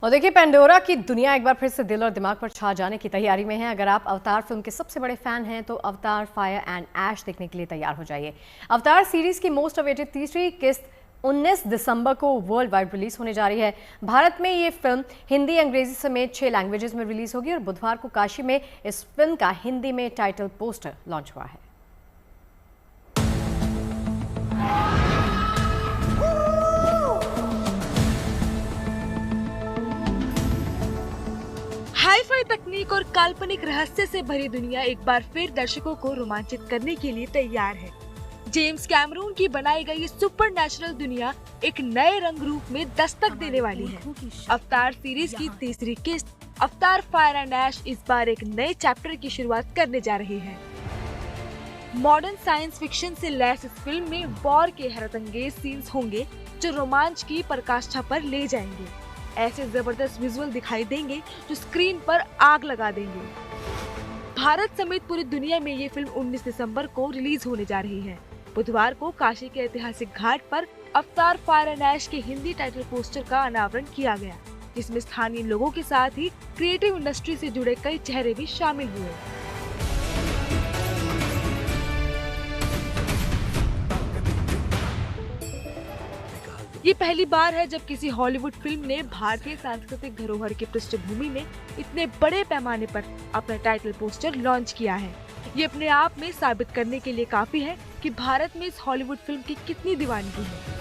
और देखिए, पेंडोरा की दुनिया एक बार फिर से दिल और दिमाग पर छा जाने की तैयारी में है। अगर आप अवतार फिल्म के सबसे बड़े फैन हैं तो अवतार फायर एंड ऐश देखने के लिए तैयार हो जाइए। अवतार सीरीज की मोस्ट अवेटेड तीसरी किस्त 19 दिसंबर को वर्ल्ड वाइड रिलीज होने जा रही है। भारत में ये फिल्म हिंदी, अंग्रेजी समेत 6 लैंग्वेजेस में रिलीज होगी और बुधवार को काशी में इस फिल्म का हिंदी में टाइटल पोस्टर लॉन्च हुआ है। हाई-फाई तकनीक और काल्पनिक रहस्य से भरी दुनिया एक बार फिर दर्शकों को रोमांचित करने के लिए तैयार है। जेम्स कैमरून की बनाई गई ये सुपरनैचुरल दुनिया एक नए रंग रूप में दस्तक देने वाली है। अवतार सीरीज की तीसरी किस्त अवतार फायर एंड ऐश इस बार एक नए चैप्टर की शुरुआत करने जा रही है। मॉडर्न साइंस फिक्शन से लैस इस फिल्म में वॉर के हैरतअंगेज सीन्स होंगे जो रोमांच की पराकाष्ठा पर ले जाएंगे। ऐसे जबरदस्त विजुअल दिखाई देंगे जो स्क्रीन पर आग लगा देंगे। भारत समेत पूरी दुनिया में ये फिल्म 19 दिसंबर को रिलीज होने जा रही है। बुधवार को काशी के ऐतिहासिक घाट पर अवतार फायर एंड ऐश के हिंदी टाइटल पोस्टर का अनावरण किया गया, जिसमें स्थानीय लोगों के साथ ही क्रिएटिव इंडस्ट्री से जुड़े कई चेहरे भी शामिल हुए। ये पहली बार है जब किसी हॉलीवुड फिल्म ने भारतीय सांस्कृतिक धरोहर की पृष्ठभूमि में इतने बड़े पैमाने पर अपना टाइटल पोस्टर लॉन्च किया है। ये अपने आप में साबित करने के लिए काफी है कि भारत में इस हॉलीवुड फिल्म की कितनी दीवानगी है।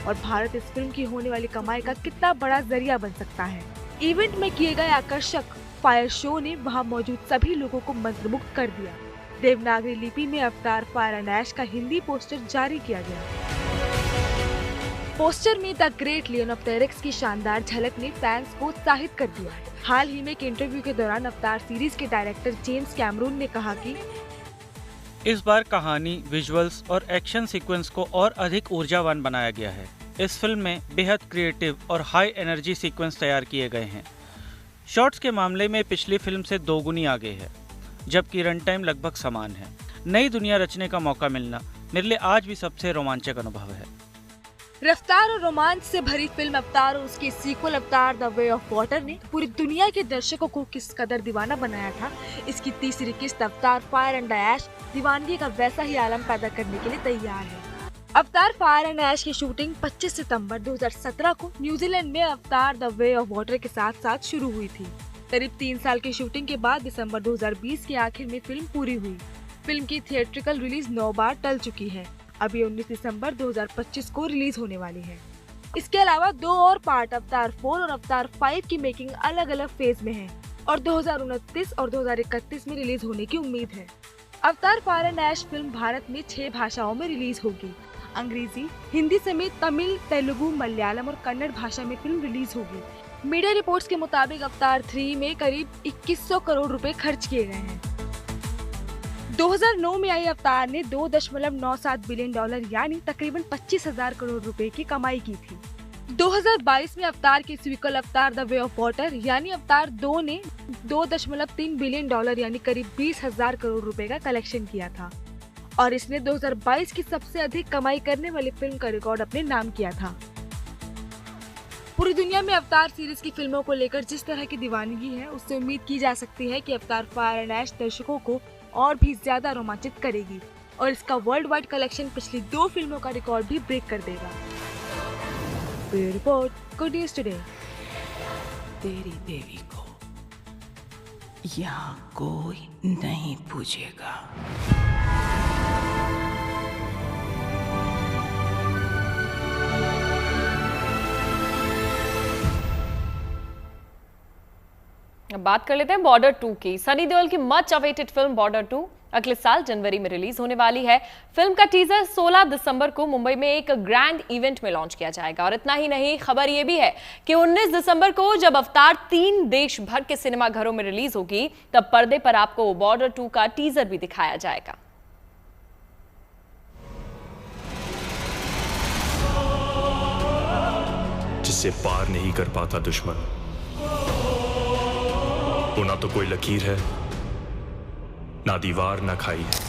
और भारत इस फिल्म की होने वाली कमाई का कितना बड़ा जरिया बन सकता है। इवेंट में किए गए आकर्षक फायर शो ने वहां मौजूद सभी लोगों को मंत्रमुग्ध कर दिया। देवनागरी लिपि में अवतार फायर एंड ऐश का हिंदी पोस्टर जारी किया गया। पोस्टर में द ग्रेट लियोन ऑफ टेरिक्स की शानदार झलक ने फैंस को उत्साहित कर दिया। हाल ही में एक इंटरव्यू के दौरान अवतार सीरीज के डायरेक्टर जेम्स कैमरून ने कहा कि इस बार कहानी, विजुअल्स और एक्शन सीक्वेंस को और अधिक ऊर्जावान बनाया गया है। इस फिल्म में बेहद क्रिएटिव और हाई एनर्जी सीक्वेंस तैयार किए गए हैं। शॉट्स के मामले में पिछली फिल्म से दोगुनी आगे है, जबकि रन टाइम लगभग समान है। नई दुनिया रचने का मौका मिलना मेरे लिए आज भी सबसे रोमांचक अनुभव है। रफ्तार और रोमांच से भरी फिल्म अवतार और उसकी सीक्वल अवतार द वे ऑफ वाटर ने पूरी दुनिया के दर्शकों को किस कदर दीवाना बनाया था। इसकी तीसरी किस्त अवतार फायर एंड ऐश दीवानगी का वैसा ही आलम पैदा करने के लिए तैयार है। अवतार फायर एंड ऐश की शूटिंग 25 सितंबर 2017 को न्यूजीलैंड में अवतार द वे ऑफ वाटर के साथ शुरू हुई थी। करीब 3 साल की शूटिंग के बाद दिसंबर 2020 के आखिर में फिल्म पूरी हुई। फिल्म की थिएट्रिकल रिलीज 9 बार टल चुकी है। अभी 19 दिसंबर 2025 को रिलीज होने वाली है। इसके अलावा 2 और पार्ट अवतार 4 और अवतार 5 की मेकिंग अलग अलग फेज में है और 2029 और 2031 में रिलीज होने की उम्मीद है। Avatar fire and ash film Bharat में 6 भाषाओं में रिलीज होगी। अंग्रेजी, हिंदी समेत तमिल, तेलुगु, मलयालम और कन्नड़ भाषा में फिल्म रिलीज होगी। मीडिया रिपोर्ट्स के मुताबिक अवतार 3 में करीब 2100 करोड़ रुपए खर्च किए गए हैं। 2009 में आई अवतार ने $2.97 बिलियन यानी तकरीबन 25,000 करोड़ रुपए की कमाई की थी। 2022 में अवतार की सीक्वल अवतार द वे ऑफ वाटर यानी अवतार 2 ने $2.3 बिलियन यानी करीब 20,000 करोड़ रुपए का कलेक्शन किया था और इसने 2022 की सबसे अधिक कमाई करने वाली फिल्म का रिकॉर्ड अपने नाम किया था। पूरी दुनिया में अवतार सीरीज की फिल्मों को लेकर जिस तरह की दीवानगी है, उससे उम्मीद की जा सकती है कि अवतार फायर एंड ऐश दर्शकों को और भी ज्यादा रोमांचित करेगी और इसका वर्ल्ड वाइड कलेक्शन पिछली 2 फिल्मों का रिकॉर्ड भी ब्रेक कर देगा। Bureau report, good news today. तेरी देवी को यहाँ कोई नहीं पूछेगा। अब बात कर लेते हैं बॉर्डर 2 की। सनी देओल की मच अवेटेड फिल्म बॉर्डर 2 अगले साल जनवरी में रिलीज होने वाली है। फिल्म का टीजर 16 दिसंबर को मुंबई में एक ग्रैंड इवेंट में लॉन्च किया जाएगा और इतना ही नहीं, खबर यह भी है कि 19 दिसंबर को जब अवतार 3 देश भर के सिनेमा घरों में रिलीज होगी, तब पर्दे पर आपको बॉर्डर 2 का टीजर भी दिखाया जाएगा। जिससे पार नहीं कर पाता दुश्मन, वो ना तो कोई लकीर है ना दीवार ना खाई है।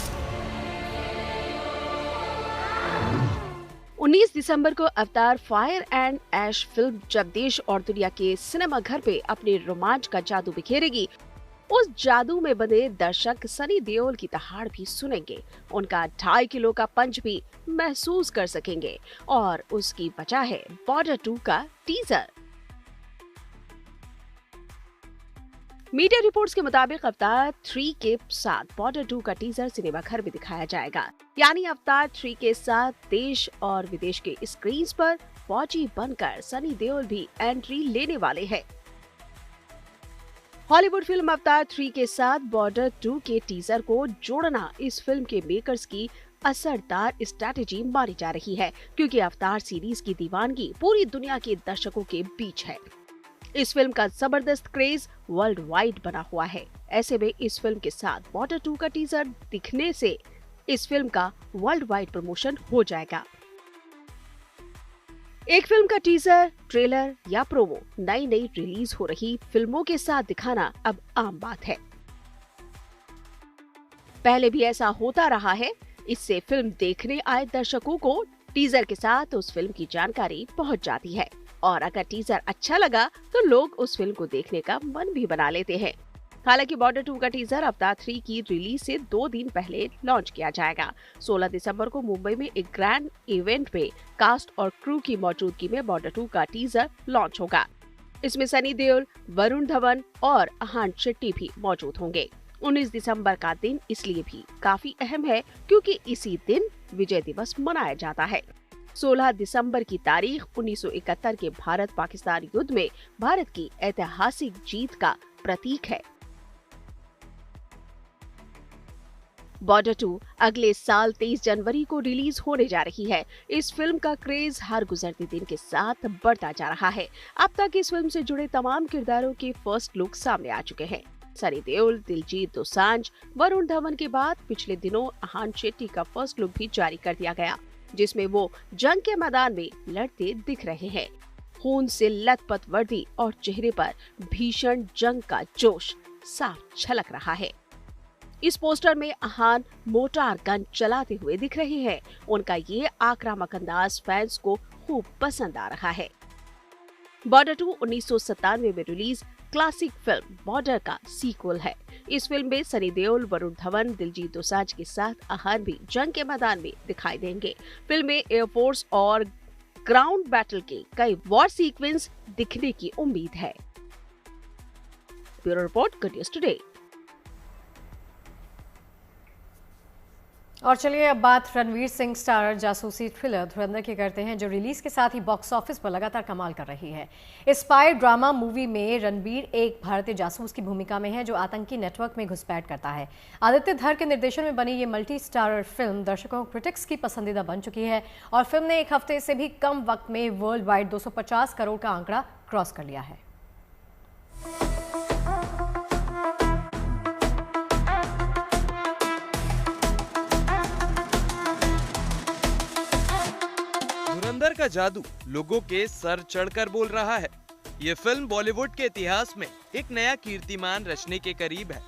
19 दिसंबर को अवतार फायर एंड ऐश फिल्म जब देश और दुनिया के सिनेमा घर पे अपने रोमांच का जादू बिखेरेगी, उस जादू में बंधे दर्शक सनी देओल की दहाड़ भी सुनेंगे, उनका 2.5 किलो का पंच भी महसूस कर सकेंगे और उसकी वजह है बॉर्डर 2 का टीजर। मीडिया रिपोर्ट्स के मुताबिक अवतार 3 के साथ बॉर्डर 2 का टीजर सिनेमा घर में दिखाया जाएगा, यानी अवतार 3 के साथ देश और विदेश के स्क्रीन पर फौजी बनकर सनी देओल भी एंट्री लेने वाले हैं। हॉलीवुड फिल्म अवतार 3 के साथ बॉर्डर 2 के टीजर को जोड़ना इस फिल्म के मेकर्स की असरदार स्ट्रैटेजी मानी जा रही है, क्योंकि अवतार सीरीज की दीवानगी पूरी दुनिया के दर्शकों के बीच है। इस फिल्म का जबरदस्त क्रेज वर्ल्ड वाइड बना हुआ है। ऐसे में इस फिल्म के साथ बॉर्डर 2 का टीजर दिखने से इस फिल्म का वर्ल्ड वाइड प्रमोशन हो जाएगा। एक फिल्म का टीजर, ट्रेलर या प्रोमो नई रिलीज हो रही फिल्मों के साथ दिखाना अब आम बात है। पहले भी ऐसा होता रहा है। इससे फिल्म देखने आए दर्शकों को टीजर के साथ उस फिल्म की जानकारी पहुंच जाती है और अगर टीजर अच्छा लगा तो लोग उस फिल्म को देखने का मन भी बना लेते हैं। हालांकि बॉर्डर 2 का टीजर अवतार 3 की रिलीज से 2 दिन पहले लॉन्च किया जाएगा। 16 दिसंबर को मुंबई में एक ग्रैंड इवेंट में कास्ट और क्रू की मौजूदगी में बॉर्डर 2 का टीजर लॉन्च होगा। इसमें सनी देओल, वरुण धवन और अहान शेट्टी भी मौजूद होंगे। 19 दिसंबर का दिन इसलिए भी काफी अहम है क्योंकि इसी दिन विजय दिवस मनाया जाता है। 16 दिसंबर की तारीख 1971 के भारत पाकिस्तान युद्ध में भारत की ऐतिहासिक जीत का प्रतीक है। बॉर्डर 2 अगले साल 23 जनवरी को रिलीज होने जा रही है। इस फिल्म का क्रेज हर गुजरते दिन के साथ बढ़ता जा रहा है। अब तक इस फिल्म से जुड़े तमाम किरदारों के फर्स्ट लुक सामने आ चुके हैं। सनी देओल, दिलजीत दोसांझ, वरुण धवन के बाद पिछले दिनों अहान शेट्टी का फर्स्ट लुक भी जारी कर दिया गया, जिसमें वो जंग के मैदान में लड़ते दिख रहे हैं। खून से लथपथ वर्दी और चेहरे पर भीषण जंग का जोश साफ झलक रहा है। इस पोस्टर में अहान मोटार गन चलाते हुए दिख रहे हैं। उनका ये आक्रामक अंदाज फैंस को खूब पसंद आ रहा है। बॉर्डर 2 1997 में रिलीज क्लासिक फिल्म बॉर्डर का सीक्वल है। इस फिल्म में सनी देओल, वरुण धवन, दिलजीत दोसांझ के साथ अहान भी जंग के मैदान में दिखाई देंगे। फिल्म में एयरफोर्स और ग्राउंड बैटल के कई वॉर सीक्वेंस दिखने की उम्मीद है। Bureau report, good news today. और चलिए अब बात रणवीर सिंह स्टारर जासूसी थ्रिलर धुरंधर की करते हैं, जो रिलीज के साथ ही बॉक्स ऑफिस पर लगातार कमाल कर रही है। इस स्पाई ड्रामा मूवी में रणवीर एक भारतीय जासूस की भूमिका में है जो आतंकी नेटवर्क में घुसपैठ करता है। आदित्य धर के निर्देशन में बनी ये मल्टी स्टारर फिल्म दर्शकों क्रिटिक्स की पसंदीदा बन चुकी है और फिल्म ने एक हफ्ते से भी कम वक्त में वर्ल्ड वाइड 250 करोड़ का आंकड़ा क्रॉस कर लिया है। धुरंधर का जादू लोगों के सर चढ़कर बोल रहा है। ये फिल्म बॉलीवुड के इतिहास में एक नया कीर्तिमान रचने के करीब है।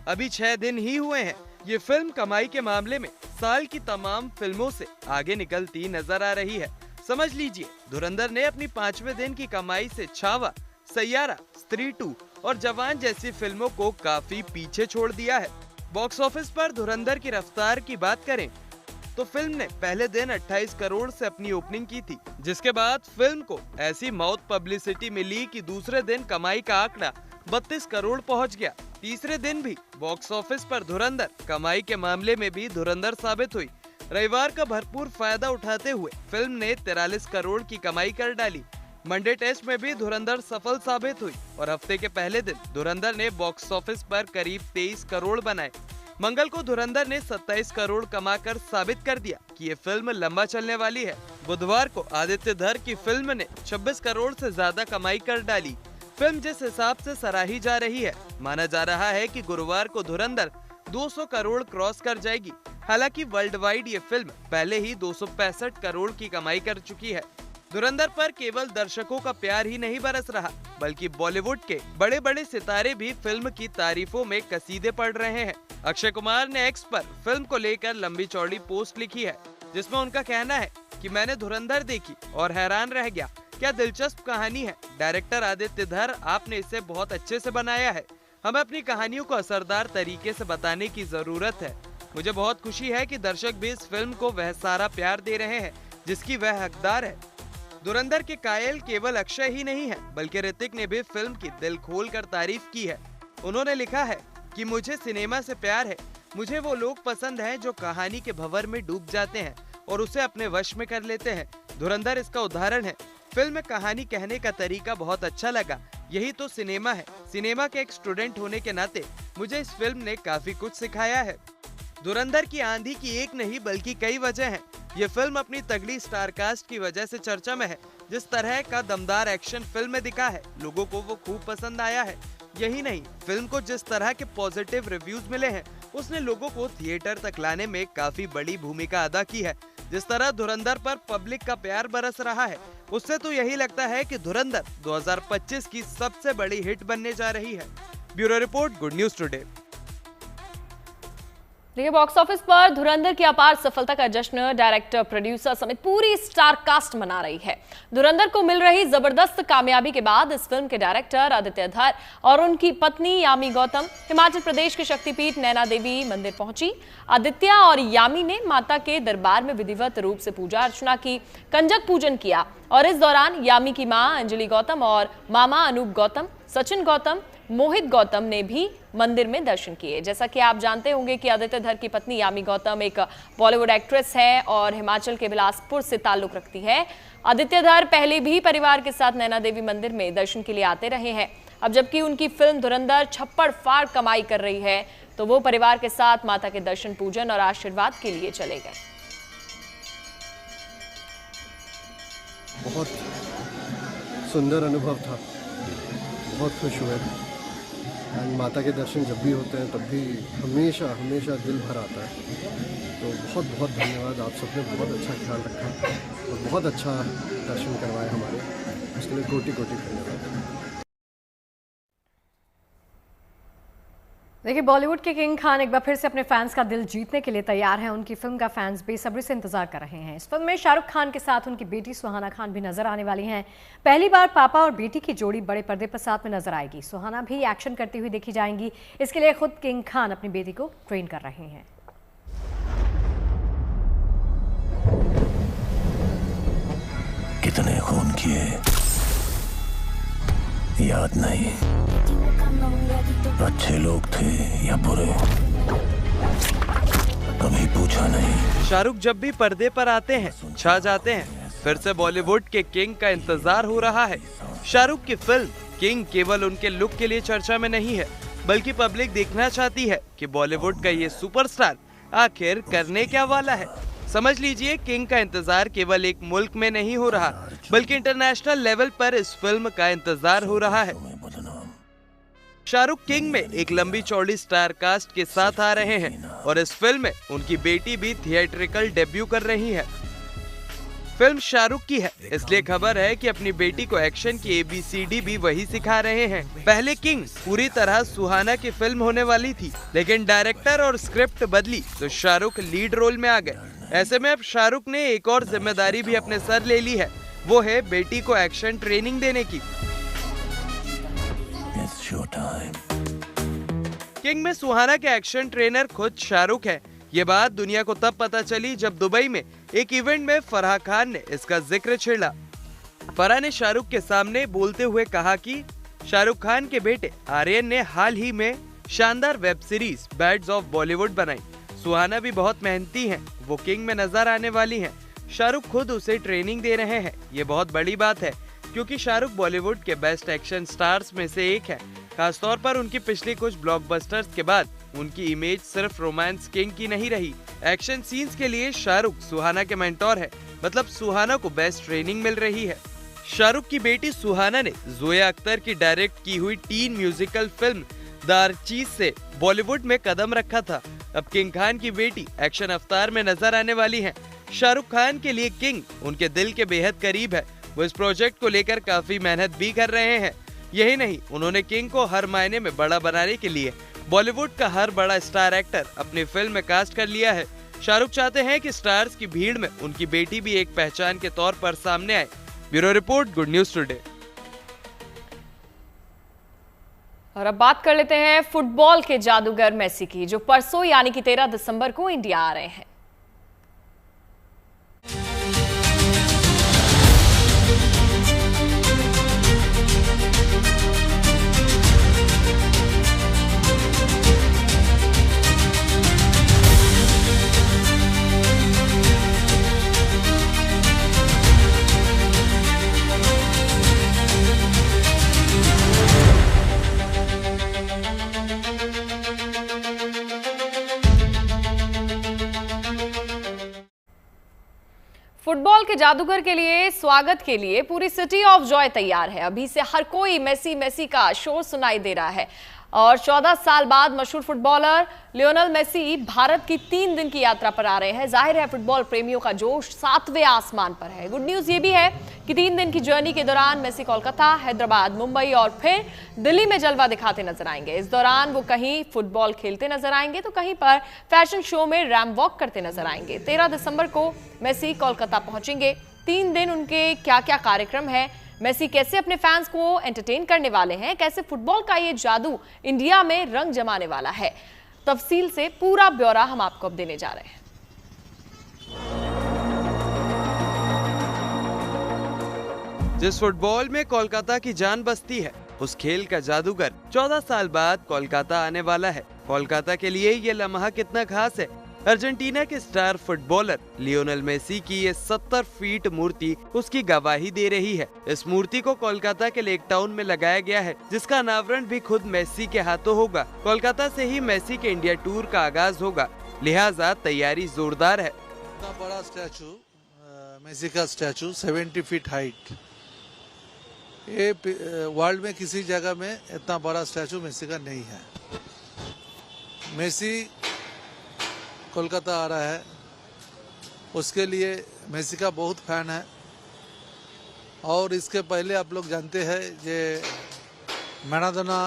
अभी 6 दिन ही हुए हैं। ये फिल्म कमाई के मामले में साल की तमाम फिल्मों से आगे निकलती नजर आ रही है। समझ लीजिए, धुरंधर ने अपनी 5वें दिन की कमाई से छावा, सैयारा, स्त्री 2 और जवान जैसी फिल्मों को काफी पीछे छोड़ दिया है। बॉक्स ऑफिस पर धुरंधर की रफ्तार की बात करें तो फिल्म ने पहले दिन 28 करोड़ से अपनी ओपनिंग की थी, जिसके बाद फिल्म को ऐसी माउथ पब्लिसिटी मिली कि दूसरे दिन कमाई का आंकड़ा 32 करोड़ पहुंच गया। तीसरे दिन भी बॉक्स ऑफिस पर धुरंधर कमाई के मामले में भी धुरंधर साबित हुई। रविवार का भरपूर फायदा उठाते हुए फिल्म ने 43 करोड़ की कमाई कर डाली। मंडे टेस्ट में भी धुरंधर सफल साबित हुई और हफ्ते के पहले दिन धुरंधर ने बॉक्स ऑफिस पर करीब 23 करोड़ बनाए। मंगल को धुरंधर ने 27 करोड़ कमाकर साबित कर दिया कि ये फिल्म लंबा चलने वाली है। बुधवार को आदित्य धर की फिल्म ने 26 करोड़ से ज्यादा कमाई कर डाली। फिल्म जिस हिसाब से सराही जा रही है, माना जा रहा है कि गुरुवार को धुरंधर 200 करोड़ क्रॉस कर जाएगी। हालांकि वर्ल्ड वाइड ये फिल्म पहले ही 265 करोड़ की कमाई कर चुकी है। धुरंधर पर केवल दर्शकों का प्यार ही नहीं बरस रहा, बल्कि बॉलीवुड के बड़े बड़े सितारे भी फिल्म की तारीफों में कसीदे पढ़ रहे हैं। अक्षय कुमार ने एक्स पर फिल्म को लेकर लंबी चौड़ी पोस्ट लिखी है, जिसमें उनका कहना है कि मैंने धुरंधर देखी और हैरान रह गया। क्या दिलचस्प कहानी है। डायरेक्टर आदित्य धर, आपने इसे बहुत अच्छे से बनाया है। हमें अपनी कहानियों को असरदार तरीके से बताने की जरूरत है। मुझे बहुत खुशी है कि दर्शक भी इस फिल्म को वह सारा प्यार दे रहे हैं जिसकी वह हकदार है। धुरंधर के कायल केवल अक्षय ही नहीं है, बल्कि ऋतिक ने भी फिल्म की दिल खोल कर तारीफ की है। उन्होंने लिखा है कि मुझे सिनेमा से प्यार है। मुझे वो लोग पसंद हैं जो कहानी के भंवर में डूब जाते हैं और उसे अपने वश में कर लेते हैं। धुरंधर इसका उदाहरण है। फिल्म में कहानी कहने का तरीका बहुत अच्छा लगा। यही तो सिनेमा है। सिनेमा के एक स्टूडेंट होने के नाते मुझे इस फिल्म ने काफी कुछ सिखाया है। धुरंधर की आंधी की एक नहीं बल्कि कई वजह हैं। ये फिल्म अपनी तगड़ी स्टार कास्ट की वजह से चर्चा में है। जिस तरह का दमदार एक्शन फिल्म में दिखा है, लोगों को वो खूब पसंद आया है। यही नहीं, फिल्म को जिस तरह के पॉजिटिव रिव्यूज मिले हैं, उसने लोगों को थिएटर तक लाने में काफी बड़ी भूमिका अदा की है। जिस तरह धुरंधर पर पब्लिक का प्यार बरस रहा है, उससे तो यही लगता है कि धुरंधर 2025 की सबसे बड़ी हिट बनने जा रही है। Bureau report, good news today. देखिए, बॉक्स ऑफिस पर धुरंधर की अपार सफलता का जश्न डायरेक्टर, प्रोड्यूसर समेत पूरी स्टार कास्ट मना रही है। धुरंधर को मिल रही जबरदस्त कामयाबी के बाद इस फिल्म के डायरेक्टर आदित्य धर और उनकी पत्नी यामी गौतम हिमाचल प्रदेश के शक्तिपीठ नैना देवी मंदिर पहुंची। आदित्य और यामी ने माता के दरबार में विधिवत रूप से पूजा अर्चना की, कंजक पूजन किया और इस दौरान यामी की मां अंजलि गौतम और मामा अनूप गौतम, सचिन गौतम, मोहित गौतम ने भी मंदिर में दर्शन किए। जैसा कि आप जानते होंगे कि आदित्य धर की पत्नी यामी गौतम एक बॉलीवुड एक्ट्रेस है और हिमाचल के बिलासपुर से ताल्लुक रखती है। आदित्य धर पहले भी परिवार के साथ नैना देवी मंदिर में दर्शन के लिए आते रहे हैं। अब जबकि उनकी फिल्म धुरंधर छप्पड़ फाड़ कमाई कर रही है, तो वो परिवार के साथ माता के दर्शन, पूजन और आशीर्वाद के लिए चले गए। बहुत सुंदर अनुभव था, बहुत खुश हुए। एंड माता के दर्शन जब भी होते हैं तब भी हमेशा हमेशा दिल भर आता है। तो बहुत बहुत धन्यवाद, आप सबने बहुत अच्छा ख्याल रखा और बहुत अच्छा दर्शन करवाए हमारे, उसके लिए कोटि कोटि धन्यवाद। देखिए, बॉलीवुड के किंग खान एक बार फिर से अपने फैंस का दिल जीतने के लिए तैयार हैं। उनकी फिल्म का फैंस बेसब्री से इंतजार कर रहे हैं। इस फिल्म में शाहरुख खान के साथ उनकी बेटी सुहाना खान भी नजर आने वाली हैं। पहली बार पापा और बेटी की जोड़ी बड़े पर्दे पर साथ में नजर आएगी। सुहाना भी एक्शन करती हुई देखी जाएंगी। इसके लिए खुद किंग खान अपनी बेटी को ट्रेन कर रहे हैं। कितने खून किए याद नहीं, अच्छे लोग थे या बुरे कभी पूछा नहीं। शाहरुख जब भी पर्दे पर आते हैं छा जाते हैं। फिर से बॉलीवुड के किंग का इंतजार हो रहा है। शाहरुख की फिल्म किंग केवल उनके लुक के लिए चर्चा में नहीं है, बल्कि पब्लिक देखना चाहती है कि बॉलीवुड का ये सुपरस्टार आखिर करने क्या वाला है। समझ लीजिए, किंग का इंतजार केवल एक मुल्क में नहीं हो रहा, बल्कि इंटरनेशनल लेवल पर इस फिल्म का इंतजार हो रहा है। शाहरुख किंग में एक लंबी चौड़ी स्टार कास्ट के साथ आ रहे हैं और इस फिल्म में उनकी बेटी भी थिएट्रिकल डेब्यू कर रही है। फिल्म शाहरुख की है, इसलिए खबर है कि अपनी बेटी को एक्शन की ABCD भी वही सिखा रहे हैं। पहले किंग पूरी तरह सुहाना की फिल्म होने वाली थी, लेकिन डायरेक्टर और स्क्रिप्ट बदली तो शाहरुख लीड रोल में आ गए। ऐसे में अब शाहरुख ने एक और जिम्मेदारी भी अपने सर ले ली है, वो है बेटी को एक्शन ट्रेनिंग देने की। किंग में सुहाना के एक्शन ट्रेनर खुद शाहरुख है। ये बात दुनिया को तब पता चली जब दुबई में एक इवेंट में फराह खान ने इसका जिक्र छेड़ा। फराह ने शाहरुख के सामने बोलते हुए कहा कि शाहरुख खान के बेटे आर्यन ने हाल ही में शानदार web series bads of Bollywood बनाई। सुहाना भी बहुत मेहनती हैं, वो किंग में नजर आने वाली हैं। शाहरुख खुद उसे ट्रेनिंग दे रहे हैं। ये बहुत बड़ी बात है, क्योंकि शाहरुख बॉलीवुड के बेस्ट एक्शन स्टार्स में से एक है। खासतौर पर उनकी पिछली कुछ ब्लॉकबस्टर्स के बाद उनकी इमेज सिर्फ रोमांस किंग की नहीं रही। एक्शन सीन्स के लिए शाहरुख सुहाना के मेंटोर है, मतलब सुहाना को बेस्ट ट्रेनिंग मिल रही है। शाहरुख की बेटी सुहाना ने जोया अख्तर की डायरेक्ट की हुई teen musical film the Archies से बॉलीवुड में कदम रखा था। अब किंग खान की बेटी एक्शन अवतार में नजर आने वाली है। शाहरुख खान के लिए किंग उनके दिल के बेहद करीब है। वो इस प्रोजेक्ट को लेकर काफी मेहनत भी कर रहे हैं। यही नहीं, उन्होंने किंग को हर मायने में बड़ा बनाने के लिए बॉलीवुड का हर बड़ा स्टार एक्टर अपनी फिल्म में कास्ट कर लिया है। शाहरुख चाहते हैं कि स्टार्स की भीड़ में उनकी बेटी भी एक पहचान के तौर पर सामने आए। Bureau report, good news today. और अब बात कर लेते हैं फुटबॉल के जादूगर मेसी की, जो परसों यानी कि 13 दिसंबर को इंडिया आ रहे हैं। फुटबॉल के जादूगर के लिए स्वागत के लिए पूरी सिटी ऑफ जॉय तैयार है। अभी से हर कोई मेसी मेसी का शोर सुनाई दे रहा है और 14 साल बाद मशहूर फुटबॉलर लियोनेल मेसी भारत की 3 दिन की यात्रा पर आ रहे हैं। जाहिर है फुटबॉल प्रेमियों का जोश 7वें आसमान पर है। गुड न्यूज ये भी है कि 3 दिन की जर्नी के दौरान मेसी कोलकाता, हैदराबाद, मुंबई और फिर दिल्ली में जलवा दिखाते नजर आएंगे। इस दौरान वो कहीं फुटबॉल खेलते नजर आएंगे तो कहीं पर फैशन शो में रैम्प वॉक करते नजर आएंगे। 13 दिसंबर को मेसी कोलकाता पहुंचेंगे। 3 दिन उनके क्या क्या कार्यक्रम है, मेसी कैसे अपने फैंस को एंटरटेन करने वाले हैं, कैसे फुटबॉल का ये जादू इंडिया में रंग जमाने वाला है, तफसील से पूरा ब्यौरा हम आपको अब देने जा रहे हैं। जिस फुटबॉल में कोलकाता की जान बसती है, उस खेल का जादूगर 14 साल बाद कोलकाता आने वाला है। कोलकाता के लिए ये लम्हा कितना खास है, अर्जेंटीना के स्टार फुटबॉलर लियोनेल मेसी की ये 70 फीट मूर्ति उसकी गवाही दे रही है। इस मूर्ति को कोलकाता के लेक टाउन में लगाया गया है, जिसका अनावरण भी खुद मेसी के हाथों होगा। कोलकाता से ही मेसी के इंडिया टूर का आगाज होगा, लिहाजा तैयारी जोरदार है। इतना बड़ा स्टैचू, मेसी का स्टैचू 70 फीट हाइट, ये वर्ल्ड में किसी जगह में इतना बड़ा स्टैचू मेसी का नहीं है। मेसी कोलकाता आ रहा है, उसके लिए मेसी का बहुत फैन है। और इसके पहले आप लोग जानते हैं ये मैराडोना,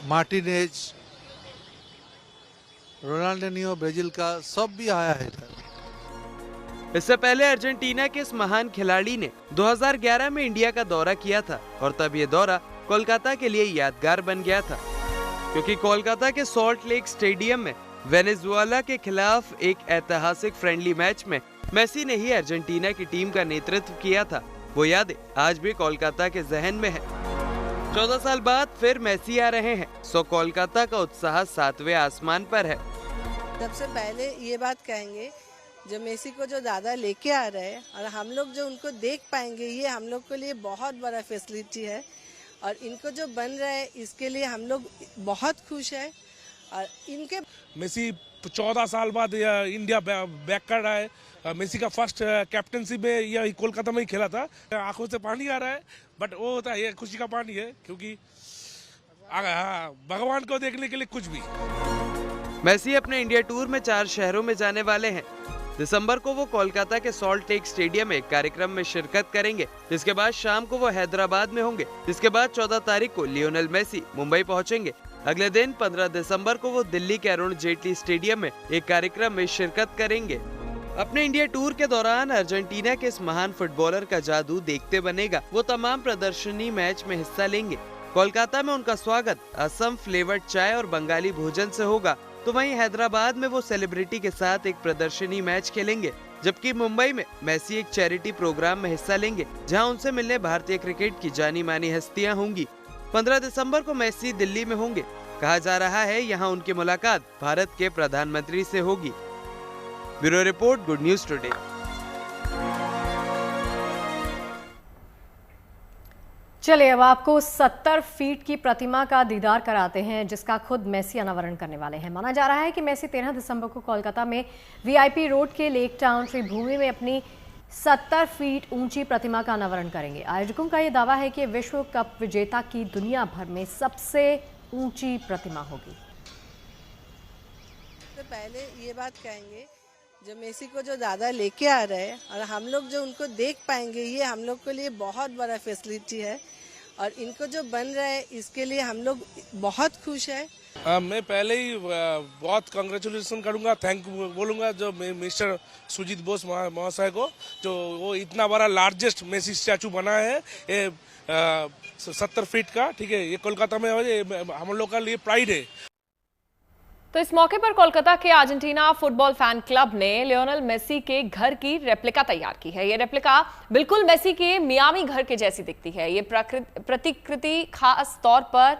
मार्टिनेज, रोनाल्डिनियो ब्राजील का सब भी आया है। इससे पहले अर्जेंटीना के इस महान खिलाड़ी ने 2011 में इंडिया का दौरा किया था और तब ये दौरा कोलकाता के लिए यादगार बन गया था, क्योंकि कोलकाता के सॉल्ट लेक स्टेडियम में वेनेजुएला के खिलाफ एक ऐतिहासिक फ्रेंडली मैच में मेसी ने ही अर्जेंटीना की टीम का नेतृत्व किया था। वो यादें आज भी कोलकाता के जहन में है। 14 साल बाद फिर मेसी आ रहे हैं, सो कोलकाता का उत्साह 7वें आसमान पर है। सबसे पहले ये बात कहेंगे, जो मेसी को जो दादा लेके आ रहे हैं और हम लोग जो उनको देख पाएंगे, ये हम लोग के लिए बहुत बड़ा फैसिलिटी है और इनको जो बन रहा है इसके लिए हम लोग बहुत खुश है। और इनके मेसी 14 साल बाद इंडिया बैक कर रहा है। मेसी का फर्स्ट कैप्टनसी में यह कोलकाता में ही खेला था। आंखों से पानी आ रहा है, बट वो होता है, ये खुशी का पानी है, क्योंकि भगवान को देखने के लिए कुछ भी। मेसी अपने इंडिया टूर में 4 शहरों में जाने वाले हैं। दिसंबर को वो कोलकाता के सॉल्ट लेक स्टेडियम में एक कार्यक्रम में शिरकत करेंगे, जिसके बाद शाम को वो हैदराबाद में होंगे। जिसके बाद 14 तारीख को लियोनेल मेसी मुंबई पहुंचेंगे। अगले दिन 15 दिसंबर को वो दिल्ली के अरुण जेटली स्टेडियम में एक कार्यक्रम में शिरकत करेंगे। अपने इंडिया टूर के दौरान अर्जेंटीना के इस महान फुटबॉलर का जादू देखते बनेगा। वो तमाम प्रदर्शनी मैच में हिस्सा लेंगे। कोलकाता में उनका स्वागत असम फ्लेवर्ड चाय और बंगाली भोजन से होगा, तो वहीं हैदराबाद में वो सेलिब्रिटी के साथ एक प्रदर्शनी मैच खेलेंगे, जबकि मुंबई में मेसी एक चैरिटी प्रोग्राम में हिस्सा लेंगे, जहां उनसे मिलने भारतीय क्रिकेट की जानी मानी हस्तियां होंगी। 15 दिसंबर को मेसी दिल्ली में होंगे। कहा जा रहा है यहां उनकी मुलाकात भारत के प्रधानमंत्री से होगी। Bureau report, good news today. चलिए अब आपको 70 फीट की प्रतिमा का दीदार कराते हैं, जिसका खुद मेसी अनावरण करने वाले हैं। माना जा रहा है कि मेसी 13 दिसंबर को कोलकाता में वीआईपी रोड के लेक टाउन श्री भूमि में अपनी 70 फीट ऊंची प्रतिमा का अनावरण करेंगे। आयोजकों का यह दावा है कि विश्व कप विजेता की दुनिया भर में सबसे ऊंची प्रतिमा होगी। तो पहले ये बात कहेंगे, जो मेसी को जो दादा लेके आ रहे हैं और हम लोग जो उनको देख पाएंगे, ये हम लोग के लिए बहुत बड़ा फैसिलिटी है और इनको जो बन रहा है इसके लिए हम लोग बहुत खुश है। मैं पहले ही बहुत कांग्रेचुलेशन करूंगा, थैंक बोलूंगा जो मिस्टर सुजीत बोस महाशय को, जो वो इतना बड़ा लार्जेस्ट मेसी स्टैचू बना है, ये 70 फीट का, ठीक है, ये कोलकाता में हम लोग का लिए प्राइड है। तो इस मौके पर कोलकाता के अर्जेंटीना फुटबॉल फैन क्लब ने लियोनेल मेसी के घर की रेप्लिका तैयार की है। ये रेप्लिका बिल्कुल मेसी के मियामी घर के जैसी दिखती है। ये प्रतिकृति खास तौर पर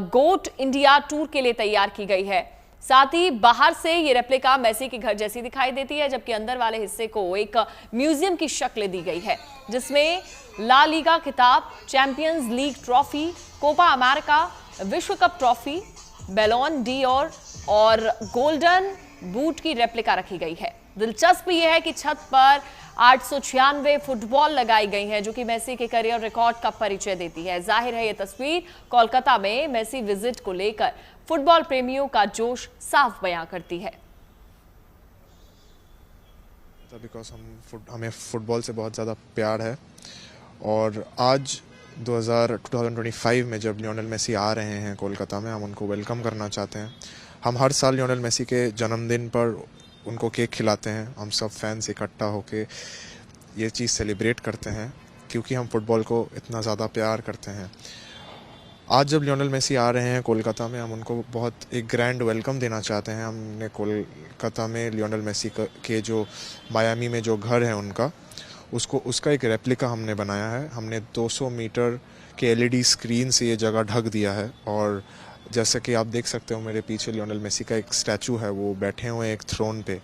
गोट इंडिया टूर के लिए तैयार की गई है। साथ ही बाहर से ये रेप्लिका मेसी के घर जैसी दिखाई देती है, जबकि अंदर वाले हिस्से को एक म्यूजियम की शक्ल दी गई है, जिसमें ला लीगा खिताब, Champions League trophy, Copa America, विश्व कप ट्रॉफी, बैलोन डी'ओर और गोल्डन बूट की रेप्लिका रखी गई है। दिलचस्प यह है कि छत पर 896 फुटबॉल लगाई गई हैं, जो कि मेसी के करियर रिकॉर्ड का परिचय देती है। जाहिर है ये तस्वीर कोलकाता में मेसी विजिट को लेकर फुटबॉल प्रेमियों का जोश साफ बयां करती है। बिकॉज हमें फुटबॉल से बहुत ज़्यादा प्यार है, और आज 2025 में जब लियोनेल मेसी आ रहे हैं कोलकाता में, हम उनको वेलकम करना चाहते हैं। हम हर साल लियोनेल मेसी के जन्मदिन पर उनको केक खिलाते हैं। हम सब फैंस इकट्ठा होके ये चीज़ सेलिब्रेट करते हैं, क्योंकि हम फुटबॉल को इतना ज़्यादा प्यार करते हैं। आज जब लियोनेल मेसी आ रहे हैं कोलकाता में, हम उनको बहुत एक ग्रैंड वेलकम देना चाहते हैं। हमने कोलकाता में लियोनेल मेसी के जो मायामी में जो घर है उनका, उसका एक रेप्लिका हमने बनाया है। हमने 200 मीटर के LED स्क्रीन से ये जगह ढक दिया है, और जैसे कि आप देख सकते हो मेरे पीछे लियोनेल मेसी का एक स्टैचू है, वो बैठे हुए हैं एक थ्रोन पे,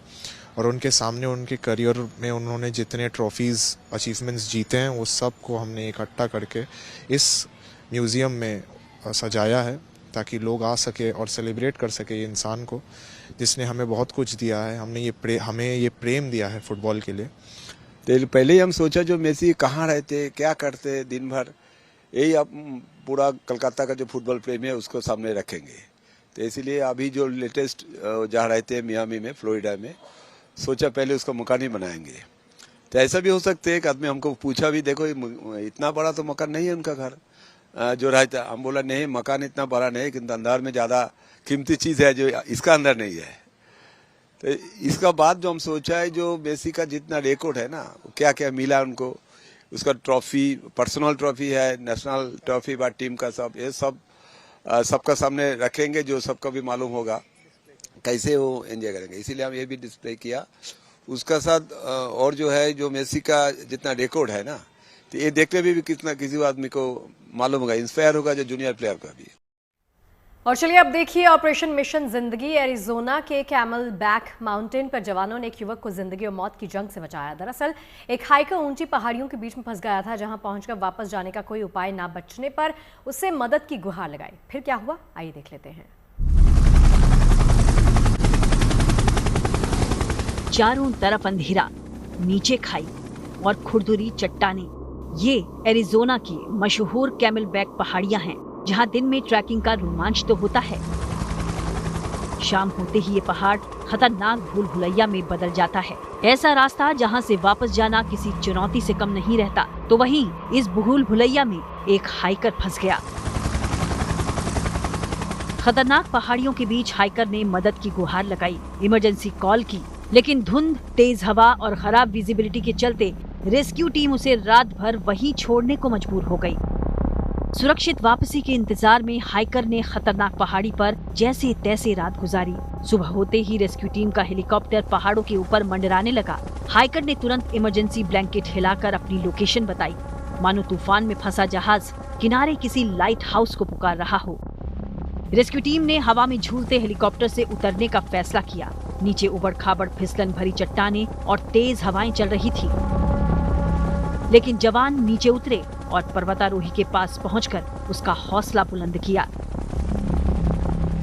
और उनके सामने उनके करियर में उन्होंने जितने ट्रॉफीज़ अचीवमेंट्स जीते हैं वो सब को हमने इकट्ठा करके इस म्यूज़ियम में सजाया है, ताकि लोग आ सके और सेलिब्रेट कर सके इंसान को जिसने हमें बहुत कुछ दिया है। हमें ये प्रेम दिया है फुटबॉल के लिए। तो पहले ही हम सोचा जो मेसी कहाँ रहते, क्या करते दिन भर, यही अब पूरा कलकत्ता का जो फुटबॉल प्रेमी है उसको सामने रखेंगे। तो इसीलिए अभी जो लेटेस्ट जहाँ रहते हैं मियामी में, फ्लोरिडा में, सोचा पहले उसका मकान ही बनाएंगे। तो ऐसा भी हो सकता है कि आदमी हमको पूछा भी, देखो इतना बड़ा तो मकान नहीं है उनका घर जो रहता। हम बोला नहीं, मकान इतना बड़ा नहीं, किंतु अंदर में ज़्यादा कीमती चीज़ है जो इसका अंदर नहीं है। तो इसका बाद जो हम सोचा है, जो मेसी का जितना रिकॉर्ड है ना, क्या क्या मिला उनको, उसका ट्रॉफी, पर्सनल ट्रॉफी है, नेशनल ट्रॉफी बा टीम का, सब ये सब सबका सामने रखेंगे, जो सबका भी मालूम होगा कैसे वो एंजॉय करेंगे। इसीलिए हम ये भी डिस्प्ले किया उसका साथ। और जो है जो मेसी का जितना रिकॉर्ड है ना, तो ये देखने में भी कितना किसी आदमी को मालूम होगा, इंस्पायर होगा, जो जूनियर प्लेयर का भी। और चलिए अब देखिए ऑपरेशन मिशन जिंदगी। एरिजोना के कैमल बैक माउंटेन पर जवानों ने एक युवक को जिंदगी और मौत की जंग से बचाया। दरअसल एक हाइकर ऊंची पहाड़ियों के बीच में फंस गया था, जहां पहुंचकर वापस जाने का कोई उपाय ना बचने पर उससे मदद की गुहार लगाई। फिर क्या हुआ, आइए देख लेते हैं। चारों तरफ अंधेरा, नीचे खाई और खुरदुरी चट्टानें। ये एरिजोना की मशहूर कैमल बैक पहाड़ियां हैं, जहां दिन में ट्रैकिंग का रोमांच तो होता है, शाम होते ही ये पहाड़ खतरनाक भूल भुलैया में बदल जाता है। ऐसा रास्ता जहां से वापस जाना किसी चुनौती से कम नहीं रहता। तो वहीं इस भूल भुलैया में एक हाइकर फंस गया। खतरनाक पहाड़ियों के बीच हाइकर ने मदद की गुहार लगाई, इमरजेंसी कॉल की, लेकिन धुंध, तेज हवा और खराब विजिबिलिटी के चलते रेस्क्यू टीम उसे रात भर वहीं छोड़ने को मजबूर हो गई। सुरक्षित वापसी के इंतजार में हाइकर ने खतरनाक पहाड़ी पर जैसे तैसे रात गुजारी। सुबह होते ही रेस्क्यू टीम का हेलीकॉप्टर पहाड़ों के ऊपर मंडराने लगा। हाइकर ने तुरंत इमरजेंसी ब्लैंकेट हिलाकर अपनी लोकेशन बताई, मानो तूफान में फंसा जहाज किनारे किसी लाइट हाउस को पुकार रहा हो। रेस्क्यू टीम ने हवा में झूलते हेलीकॉप्टर से उतरने का फैसला किया। नीचे उबड़ खाबड़ फिसलन भरी चट्टानें और तेज हवाएं चल रही थी, लेकिन जवान नीचे उतरे और पर्वतारोही के पास पहुंचकर उसका हौसला बुलंद किया।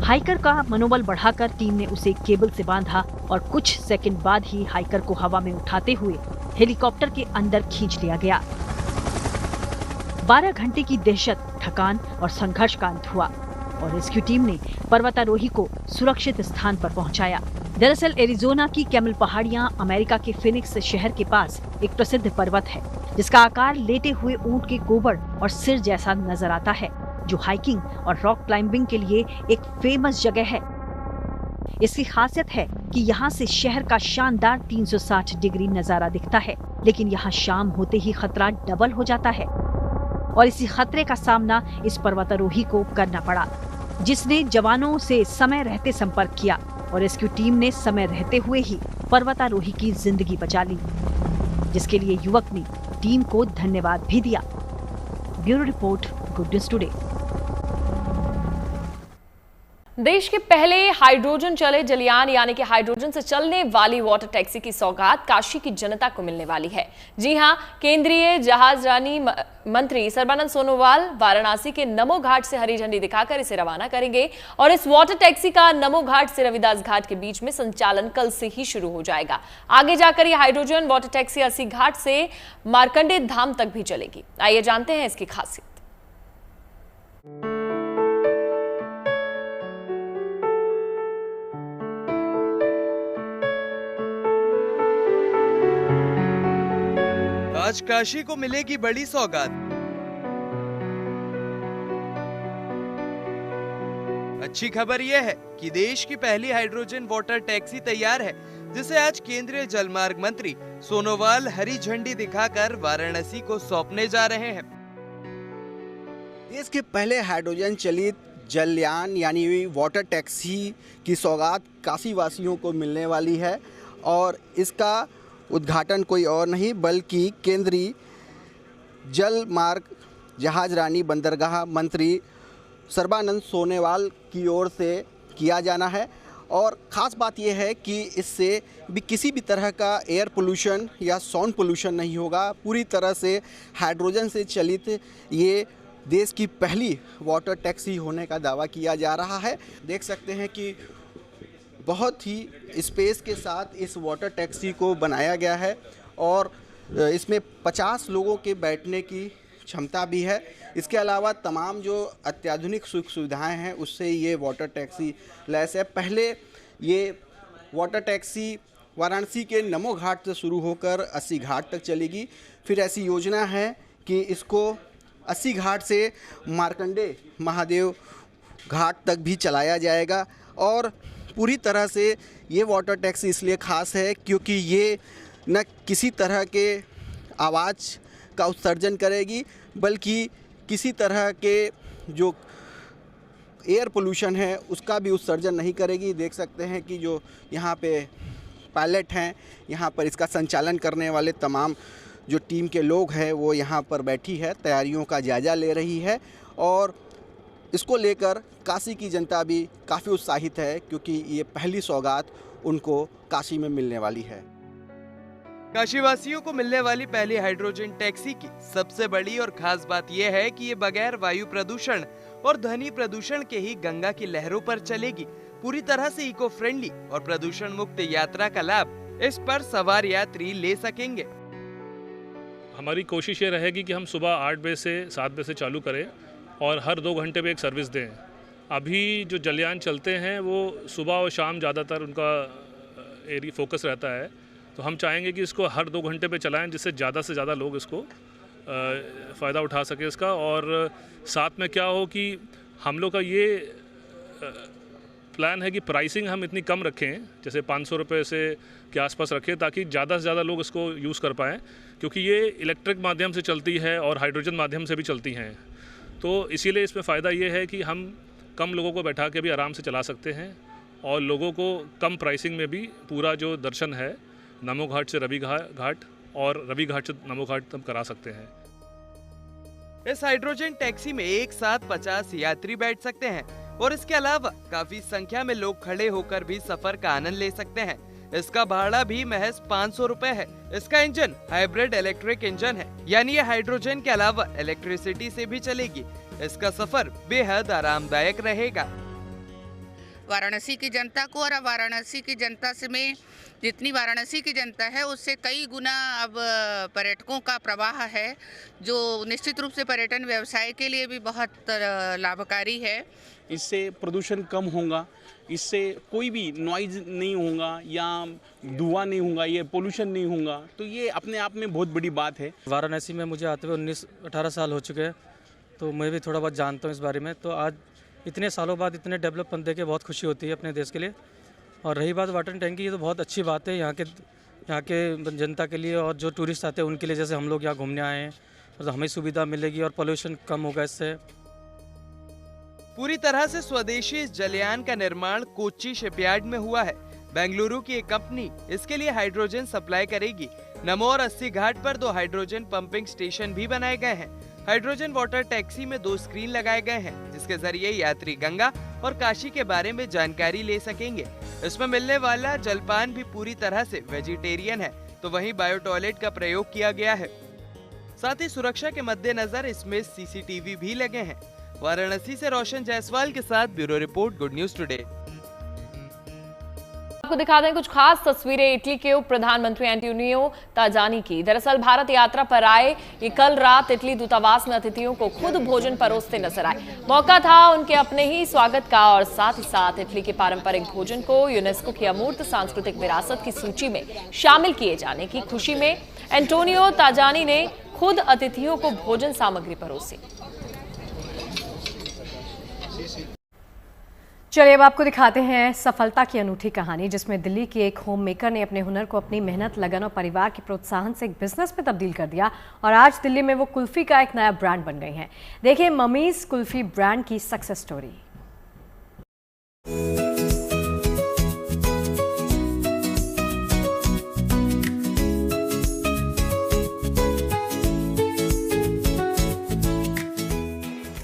हाइकर का मनोबल बढ़ाकर टीम ने उसे केबल से बांधा और कुछ सेकंड बाद ही हाइकर को हवा में उठाते हुए हेलीकॉप्टर के अंदर खींच लिया गया। 12 घंटे की दहशत, थकान और संघर्ष का अंत हुआ और रेस्क्यू टीम ने पर्वतारोही को सुरक्षित स्थान पर पहुंचाया। दरअसल एरिजोना की कैमल पहाड़ियां अमेरिका के फिनिक्स शहर के पास एक प्रसिद्ध पर्वत है, जिसका आकार लेटे हुए ऊंट के गोबर और सिर जैसा नजर आता है, जो हाइकिंग और रॉक क्लाइंबिंग के लिए एक फेमस जगह है। इसकी खासियत है कि यहाँ से शहर का शानदार 360 डिग्री नजारा दिखता है, लेकिन यहाँ शाम होते ही खतरा डबल हो जाता है और इसी खतरे का सामना इस पर्वतारोही को करना पड़ा, जिसने जवानों से समय रहते संपर्क किया और रेस्क्यू टीम ने समय रहते हुए ही पर्वतारोही की जिंदगी बचा ली, जिसके लिए युवक ने टीम को धन्यवाद भी दिया। Bureau report, good news today. देश के पहले हाइड्रोजन चले जलयान यानी कि हाइड्रोजन से चलने वाली वाटर टैक्सी की सौगात काशी की जनता को मिलने वाली है। जी हां, केंद्रीय जहाजरानी मंत्री सर्बानंद सोनोवाल वाराणसी के नमो घाट से हरी झंडी दिखाकर इसे रवाना करेंगे और इस वाटर टैक्सी का नमो घाट से रविदास घाट के बीच में संचालन कल से ही शुरू हो जाएगा। आगे जाकर यह हाइड्रोजन वाटर टैक्सी अस्सी घाट से मार्कंडे धाम तक भी चलेगी। आइए जानते हैं इसकी खासियत। आज काशी को मिलेगी बड़ी सौगात। अच्छी खबर यह है कि देश की पहली हाइड्रोजन वाटर टैक्सी तैयार है, जिसे आज केंद्रीय जलमार्ग मंत्री सोनोवाल हरी झंडी दिखाकर वाराणसी को सौंपने जा रहे हैं। देश के पहले हाइड्रोजन चलित जलयान यानी वाटर टैक्सी की सौगात काशी वासियों को मिलने वाली है और इसका उद्घाटन कोई और नहीं बल्कि केंद्रीय जल मार्ग जहाजरानी बंदरगाह मंत्री सर्बानंद सोनोवाल की ओर से किया जाना है। और ख़ास बात यह है कि इससे भी किसी भी तरह का एयर पोल्यूशन या साउंड पोल्यूशन नहीं होगा। पूरी तरह से हाइड्रोजन से चलित ये देश की पहली वाटर टैक्सी होने का दावा किया जा रहा है। देख सकते हैं कि बहुत ही स्पेस के साथ इस वाटर टैक्सी को बनाया गया है और इसमें 50 लोगों के बैठने की क्षमता भी है। इसके अलावा तमाम जो अत्याधुनिक सुख सुविधाएं हैं उससे ये वाटर टैक्सी लैस है। पहले ये वाटर टैक्सी वाराणसी के नमो घाट से शुरू होकर अस्सी घाट तक चलेगी। फिर ऐसी योजना है कि इसको अस्सी घाट से मार्कंडे महादेव घाट तक भी चलाया जाएगा। और पूरी तरह से ये वाटर टैक्सी इसलिए ख़ास है क्योंकि ये न किसी तरह के आवाज़ का उत्सर्जन करेगी बल्कि किसी तरह के जो एयर पोल्यूशन है उसका भी उत्सर्जन नहीं करेगी। देख सकते हैं कि जो यहाँ पे पायलट हैं, यहाँ पर इसका संचालन करने वाले तमाम जो टीम के लोग हैं वो यहाँ पर बैठी है, तैयारियों का जायज़ा ले रही है और इसको लेकर काशी की जनता भी काफ़ी उत्साहित है क्योंकि ये पहली सौगात उनको काशी में मिलने वाली है। काशीवासियों को मिलने वाली पहली हाइड्रोजन टैक्सी की सबसे बड़ी और खास बात यह है कि ये बगैर वायु प्रदूषण और ध्वनि प्रदूषण के ही गंगा की लहरों पर चलेगी। पूरी तरह से इको फ्रेंडली और प्रदूषण मुक्त यात्रा का लाभ इस पर सवार यात्री ले सकेंगे। हमारी कोशिश ये रहेगी कि हम सुबह 8 बजे से 7 बजे से चालू करें और हर 2 घंटे पे एक सर्विस दें। अभी जो जलयान चलते हैं वो सुबह और शाम ज़्यादातर उनका एरिया फोकस रहता है, तो हम चाहेंगे कि इसको हर 2 घंटे पे चलाएं जिससे ज़्यादा से ज़्यादा लोग इसको फ़ायदा उठा सके इसका। और साथ में क्या हो कि हम लोग का ये प्लान है कि प्राइसिंग हम इतनी कम रखें, जैसे 500 रुपये से के आसपास रखें ताकि ज़्यादा से ज़्यादा लोग इसको यूज़ कर पाएँ, क्योंकि ये इलेक्ट्रिक माध्यम से चलती है और हाइड्रोजन माध्यम से भी चलती हैं। तो इसीलिए इसमें फ़ायदा ये है कि हम कम लोगों को बैठा के भी आराम से चला सकते हैं और लोगों को कम प्राइसिंग में भी पूरा जो दर्शन है नमो घाट से रवि घाट और रवि घाट से नमो घाट तक करा सकते हैं। इस हाइड्रोजन टैक्सी में एक साथ 50 यात्री बैठ सकते हैं और इसके अलावा काफी संख्या में लोग खड़े होकर भी सफर का आनंद ले सकते हैं। इसका भाड़ा भी महज 500 रुपए है। इसका इंजन हाइब्रिड इलेक्ट्रिक इंजन है, यानी ये हाइड्रोजन के अलावा इलेक्ट्रिसिटी से भी चलेगी। इसका सफर बेहद आरामदायक रहेगा। वाराणसी की जनता को और वाराणसी की जनता से में जितनी वाराणसी की जनता है उससे कई गुना अब पर्यटकों का प्रवाह है, जो निश्चित रूप से पर्यटन व्यवसाय के लिए भी बहुत लाभकारी है। इससे प्रदूषण कम होगा, इससे कोई भी नॉइज़ नहीं होगा या धुआं नहीं होगा, ये पोल्यूशन नहीं होगा, तो ये अपने आप में बहुत बड़ी बात है। वाराणसी में मुझे आते हुए 19-18 साल हो चुके हैं, तो मैं भी थोड़ा बहुत जानता हूँ इस बारे में। तो आज इतने सालों बाद इतने डेवलपमेंट देख के बहुत खुशी होती है अपने देश के लिए। और रही बात वाटर टैंक की, ये तो बहुत अच्छी बात है यहाँ के जनता के लिए और जो टूरिस्ट आते हैं उनके लिए। जैसे हम लोग यहाँ घूमने आए हैं तो हमें सुविधा मिलेगी और पोल्यूशन कम होगा इससे। पूरी तरह से स्वदेशी इस जलयान का निर्माण कोच्चि शिपयार्ड में हुआ है। बेंगलुरु की एक कंपनी इसके लिए हाइड्रोजन सप्लाई करेगी। नमोर 80 घाट पर 2 हाइड्रोजन पंपिंग स्टेशन भी बनाए गए हैं। हाइड्रोजन वाटर टैक्सी में 2 स्क्रीन लगाए गए हैं, जिसके जरिए यात्री गंगा और काशी के बारे में जानकारी ले सकेंगे। इसमें मिलने वाला जलपान भी पूरी तरह से वेजिटेरियन है, तो वहीं बायो टॉयलेट का प्रयोग किया गया है। साथ ही सुरक्षा के मद्देनजर इसमें CCTV भी लगे हैं। वाराणसी से रोशन जायसवाल के साथ bureau report, good news today. आपको दिखा दें कुछ खास तस्वीरें इटली के उप प्रधानमंत्री एंटोनियो ताजानी की। दरअसल भारत यात्रा पर आए ये कल रात इटली दूतावास में अतिथियों को खुद भोजन परोसते नजर आए। मौका था उनके अपने ही स्वागत का और साथ ही साथ इटली के पारंपरिक भोजन को यूनेस्को की अमूर्त सांस्कृतिक विरासत की सूची में शामिल किए जाने की खुशी में एंटोनियो ताजानी ने खुद अतिथियों को भोजन सामग्री परोसी। चलिए अब आपको दिखाते हैं सफलता की अनूठी कहानी, जिसमें दिल्ली की एक होम मेकर ने अपने हुनर को अपनी मेहनत, लगन और परिवार के प्रोत्साहन से एक बिजनेस में तब्दील कर दिया और आज दिल्ली में वो कुल्फी का एक नया ब्रांड बन गई हैं। देखिए मम्मीज कुल्फी ब्रांड की सक्सेस स्टोरी।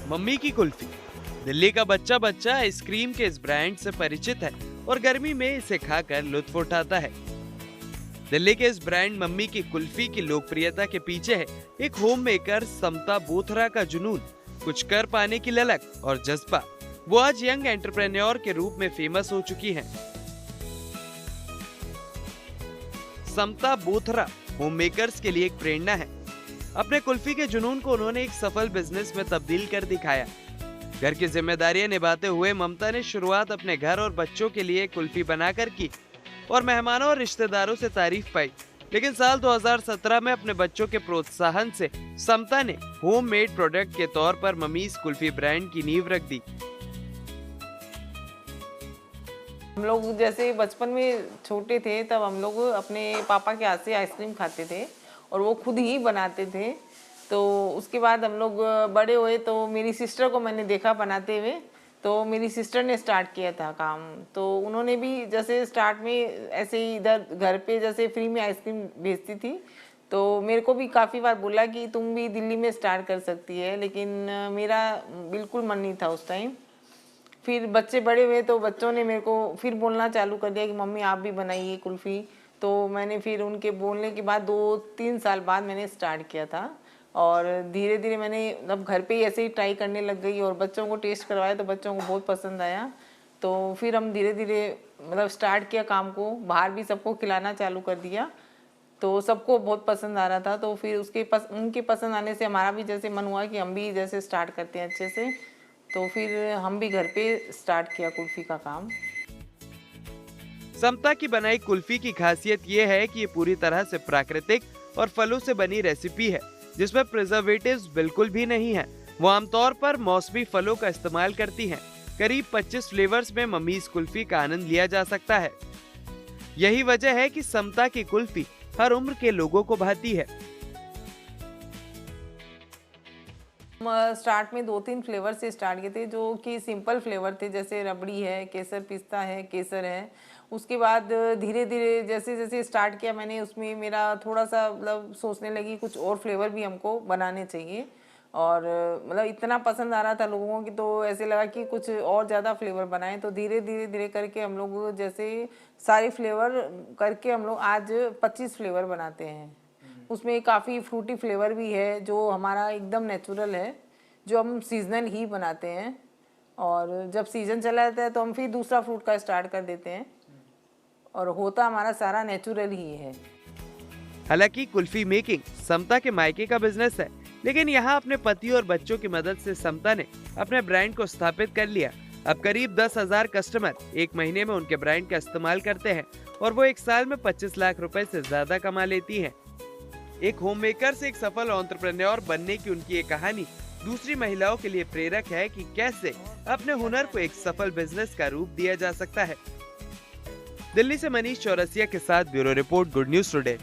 मम्मी की कुल्फी। दिल्ली का बच्चा आइसक्रीम के इस ब्रांड से परिचित है और गर्मी में इसे खाकर लुत्फ उठाता है। दिल्ली के इस ब्रांड मम्मी की कुल्फी की लोकप्रियता के पीछे है एक होम मेकर समता बोथरा का जुनून, कुछ कर पाने की ललक और जज्बा। वो आज यंग एंटरप्रेन्योर के रूप में फेमस हो चुकी हैं। समता बोथरा होम मेकर्स के लिए एक प्रेरणा है। अपने कुल्फी के जुनून को उन्होंने एक सफल बिजनेस में तब्दील कर दिखाया। घर की जिम्मेदारियां निभाते हुए ममता ने शुरुआत अपने घर और बच्चों के लिए कुल्फी बनाकर की और मेहमानों और रिश्तेदारों से तारीफ पाई। लेकिन साल 2017 में अपने बच्चों के प्रोत्साहन से समता ने होममेड प्रोडक्ट के तौर पर मम्मीज कुल्फी ब्रांड की नींव रख दी। हम लोग जैसे बचपन में छोटे थे तब हम लोग अपने पापा के हाथ से आइसक्रीम खाते थे और वो खुद ही बनाते थे। तो उसके बाद हम लोग बड़े हुए तो मेरी सिस्टर को मैंने देखा बनाते हुए, तो मेरी सिस्टर ने स्टार्ट किया था काम। तो उन्होंने भी जैसे स्टार्ट में ऐसे ही इधर घर पे जैसे फ्री में आइसक्रीम भेजती थी, तो मेरे को भी काफ़ी बार बोला कि तुम भी दिल्ली में स्टार्ट कर सकती है, लेकिन मेरा बिल्कुल मन नहीं था उस टाइम। फिर बच्चे बड़े हुए तो बच्चों ने मेरे को फिर बोलना चालू कर दिया कि मम्मी आप भी बनाइए कुल्फ़ी। तो मैंने फिर उनके बोलने के बाद 2-3 साल बाद मैंने स्टार्ट किया था और धीरे धीरे मैंने अब घर पे ही ऐसे ही ट्राई करने लग गई और बच्चों को टेस्ट करवाया तो बच्चों को बहुत पसंद आया। तो फिर हम धीरे धीरे मतलब स्टार्ट किया काम को, बाहर भी सबको खिलाना चालू कर दिया, तो सबको बहुत पसंद आ रहा था। तो फिर उनके पसंद आने से हमारा भी जैसे मन हुआ कि हम भी जैसे स्टार्ट करते हैं अच्छे से, तो फिर हम भी घर पे स्टार्ट किया कुल्फ़ी का काम। समता की बनाई कुल्फी की खासियत ये है कि ये पूरी तरह से प्राकृतिक और फलों से बनी रेसिपी है, जिसमें प्रिजर्वेटिव्स बिल्कुल भी नहीं है। वो आमतौर पर मौसमी फलों का इस्तेमाल करती हैं। करीब 25 फ्लेवर्स में मम्मीज कुल्फी का आनंद लिया जा सकता है। यही वजह है कि समता की कुल्फी हर उम्र के लोगों को भाती है। स्टार्ट में 2-3 फ्लेवर से स्टार्ट किए थे जो कि सिंपल फ्लेवर थे, जैसे रबड़ी है, केसर पिस्ता है, केसर है। उसके बाद धीरे धीरे जैसे जैसे स्टार्ट किया मैंने, उसमें मेरा थोड़ा सा मतलब सोचने लगी कुछ और फ्लेवर भी हमको बनाने चाहिए और मतलब इतना पसंद आ रहा था लोगों को कि तो ऐसे लगा कि कुछ और ज़्यादा फ्लेवर बनाएं। तो धीरे धीरे करके हम लोग जैसे सारे फ्लेवर करके हम लोग आज 25 फ्लेवर बनाते हैं। उसमें काफ़ी फ्रूटी फ्लेवर भी है जो हमारा एकदम नेचुरल है, जो हम सीजनल ही बनाते हैं और जब सीज़न चला जाता है तो हम फिर दूसरा फ्रूट का स्टार्ट कर देते हैं और होता हमारा सारा नेचुरल ही है। हालांकि कुल्फी मेकिंग समता के मायके का बिजनेस है, लेकिन यहाँ अपने पति और बच्चों की मदद से समता ने अपने ब्रांड को स्थापित कर लिया। अब करीब 10,000 कस्टमर एक महीने में उनके ब्रांड का इस्तेमाल करते हैं और वो एक साल में 25 लाख रुपए से ज्यादा कमा लेती हैं। एक होममेकर से एक सफल एंटरप्रेन्योर बनने की उनकी ये कहानी दूसरी महिलाओं के लिए प्रेरक है कि कैसे अपने हुनर को एक सफल बिजनेस का रूप दिया जा सकता है। दिल्ली से मनीष चौरसिया के साथ bureau report, good news today.